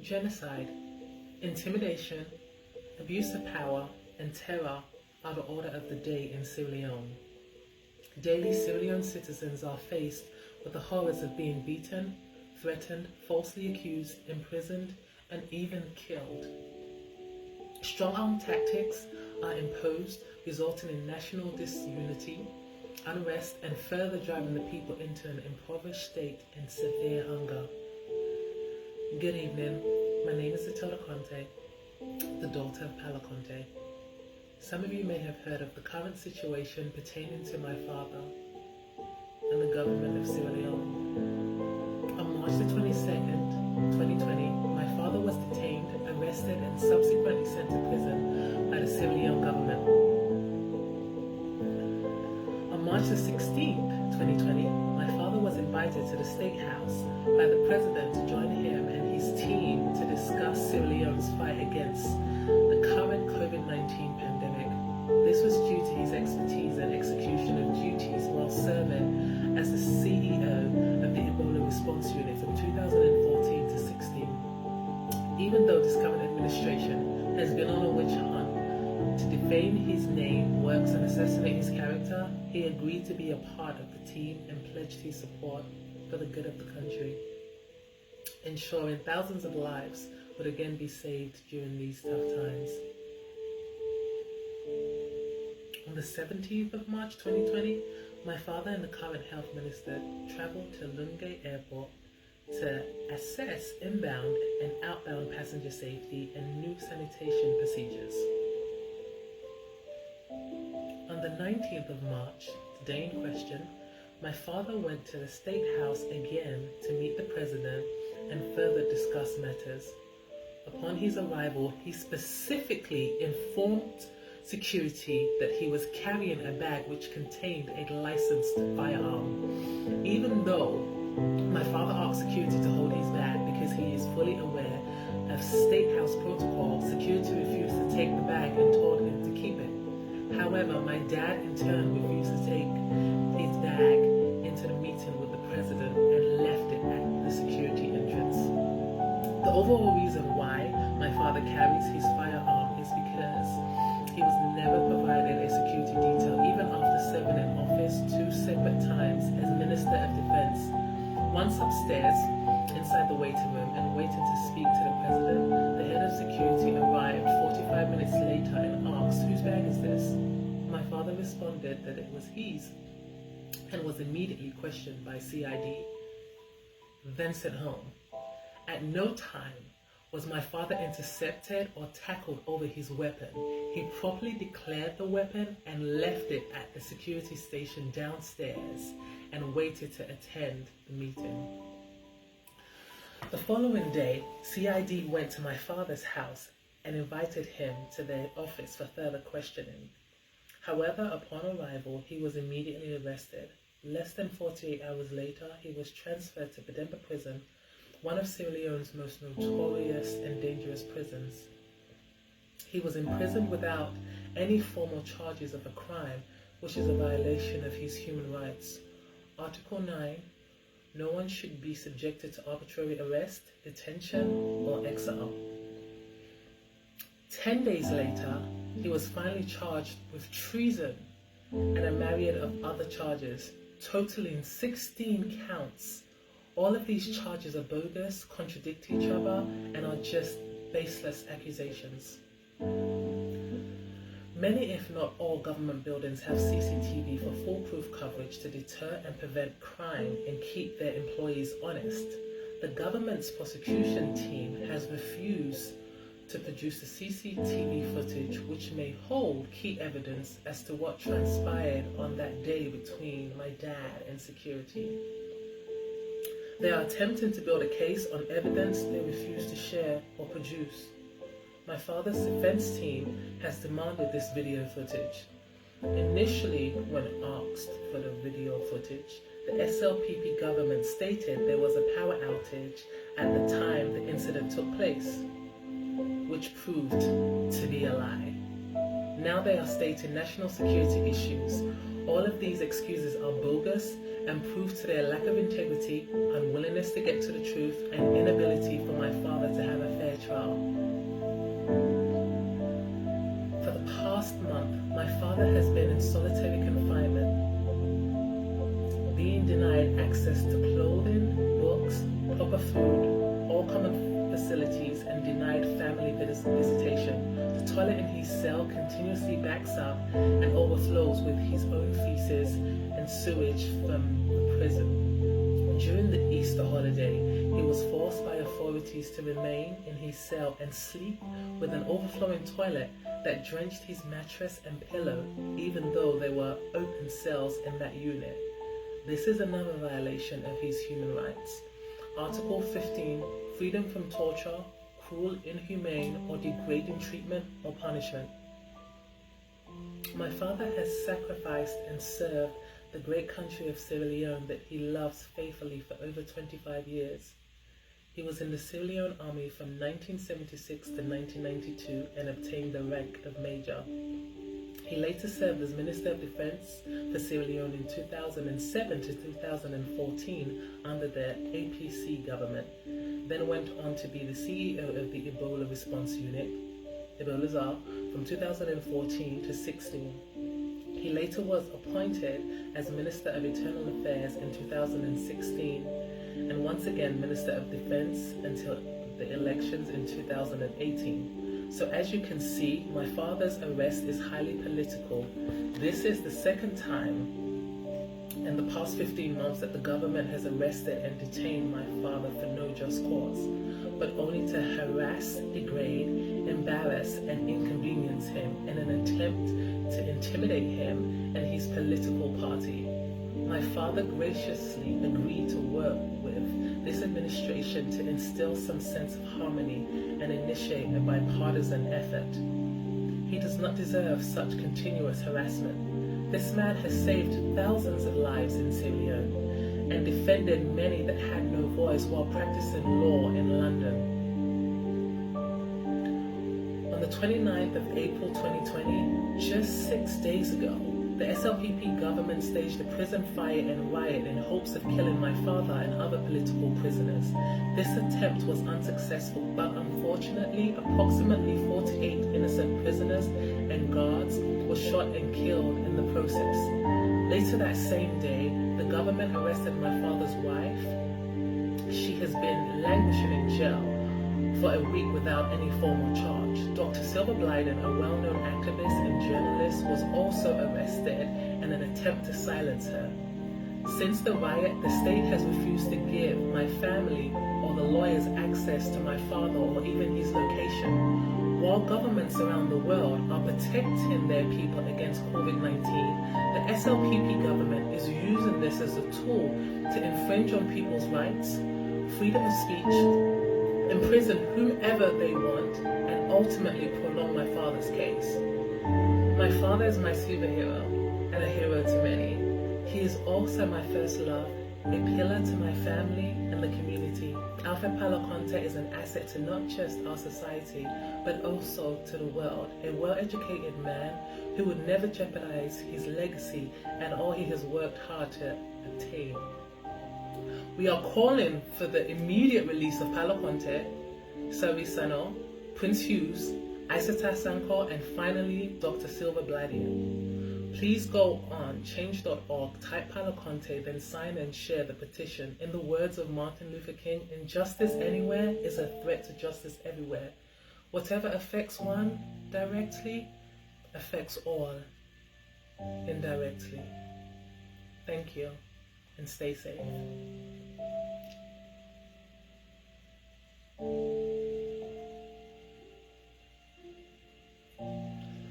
Genocide, intimidation, abuse of power, and terror are the order of the day in Sierra Leone. Daily, Sierra Leone citizens are faced with the horrors of being beaten, threatened, falsely accused, imprisoned, and even killed. Strong-arm tactics are imposed, resulting in national disunity, unrest, and further driving the people into an impoverished state and severe hunger. Good evening, my name is Comteh, the daughter of Palo. Some of you may have heard of the current situation pertaining to my father and the government of Sierra Leone. On March the 22nd, 2020, my father was detained, arrested, and subsequently sent to prison by the Sierra Leone government. On March the 16th, 2020, my father was invited to the State House by the President to join him and his team to discuss Sierra Leone's fight against the current COVID-19 pandemic. This was due to his expertise and execution of duties while serving as the CEO of the Ebola Response Unit from 2014 to 16. Even though this current administration has been on a witch hunt to defame his name, works, and assassinate his character, he agreed to be a part of the team and pledged his support for the good of the country, ensuring thousands of lives would again be saved during these tough times. On the 17th of March 2020, my father and the current health minister traveled to Lungay Airport to assess inbound and outbound passenger safety and new sanitation procedures. On the 19th of March, the day in question, my father went to the State House again to meet the President and further discuss matters. Upon his arrival, he specifically informed security that he was carrying a bag which contained a licensed firearm. Even though my father asked security to hold his bag because he is fully aware of State House protocol, security refused to take the bag and told him to keep it. However, my dad in turn refused to take his bag into the meeting with the President and left it at the security entrance. The overall reason why my father carries his firearm is because he was never provided a security detail, even after serving in office 2 separate times as Minister of Defense. Once upstairs, inside the waiting room, and waiting to speak to the President, the head of security arrived 45 minutes later and asked, "Whose bag is this?" My father responded that it was his and was immediately questioned by CID, then sent home. At no time was my father intercepted or tackled over his weapon. He properly declared the weapon and left it at the security station downstairs and waited to attend the meeting. The following day, CID went to my father's house and invited him to their office for further questioning. However, upon arrival, he was immediately arrested. Less than 48 hours later, he was transferred to Pademba Prison, one of Sierra Leone's most notorious and dangerous prisons. He was imprisoned without any formal charges of a crime, which is a violation of his human rights. Article 9, no one should be subjected to arbitrary arrest, detention, or exile. 10 days later, he was finally charged with treason and a myriad of other charges, totaling 16 counts. All of these charges are bogus, contradict each other, and are just baseless accusations. Many, if not all, government buildings have CCTV for foolproof coverage to deter and prevent crime and keep their employees honest. The government's prosecution team has refused to produce the CCTV footage, which may hold key evidence as to what transpired on that day between my dad and security. They are attempting to build a case on evidence they refuse to share or produce. My father's defense team has demanded this video footage. Initially, when asked for the video footage, the SLPP government stated there was a power outage at the time the incident took place, which proved to be a lie. Now they are stating national security issues All of these excuses are bogus and prove to their lack of integrity, unwillingness to get to the truth, and inability for my father to have a fair trial. For the past month, my father has been in solitary confinement, being denied access to clothing, books, proper food, all common facilities, and denied family visitation. The toilet in his cell continuously backs up and overflows with his own feces and sewage from the prison. During the Easter holiday, he was forced by authorities to remain in his cell and sleep with an overflowing toilet that drenched his mattress and pillow, even though there were open cells in that unit. This is another violation of his human rights. Article 15, freedom from torture, cruel, inhumane, or degrading treatment or punishment. My father has sacrificed and served the great country of Sierra Leone that he loves faithfully for over 25 years. He was in the Sierra Leone Army from 1976 to 1992 and obtained the rank of Major. He later served as Minister of Defense for Sierra Leone in 2007 to 2014 under the APC government, then went on to be the CEO of the Ebola Response Unit, Ebola ZAR, from 2014 to 16. He later was appointed as Minister of Internal Affairs in 2016, and once again Minister of Defense until the elections in 2018. So as you can see, my father's arrest is highly political. This is the second time in the past 15 months that the government has arrested and detained my father for no just cause, but only to harass, degrade, embarrass, and inconvenience him in an attempt to intimidate him and his political party. My father graciously agreed to work with this administration to instill some sense of harmony and initiate a bipartisan effort. He does not deserve such continuous harassment. This man has saved thousands of lives in Sierra Leone and defended many that had no voice while practicing law in London. On the 29th of April 2020, just 6 days ago, the SLPP government staged a prison fire and riot in hopes of killing my father and other political prisoners. This attempt was unsuccessful, but unfortunately, approximately 48 innocent prisoners and guards were shot and killed in the process. Later that same day, the government arrested my father's wife. She has been languishing in jail for a week without any formal charge. Dr. Silver Blyden, a well-known activist and journalist, was also arrested in an attempt to silence her. Since the riot, the state has refused to give my family or the lawyers access to my father or even his location. While governments around the world are protecting their people against COVID-19, the SLPP government is using this as a tool to infringe on people's rights, freedom of speech, imprison whomever they want, and ultimately prolong my father's case. My father is my superhero and a hero to many. He is also my first love, a pillar to my family and the community. Palo Comteh is an asset to not just our society, but also to the world. A well-educated man who would never jeopardize his legacy and all he has worked hard to obtain. We are calling for the immediate release of Palo Comteh, Savi Sano, Prince Hughes, Isata Sankor, and finally Dr. Silver Blyden. Please go on change.org, type Palo Comteh, then sign and share the petition. In the words of Martin Luther King, injustice anywhere is a threat to justice everywhere. Whatever affects one directly affects all indirectly. Thank you, and stay safe.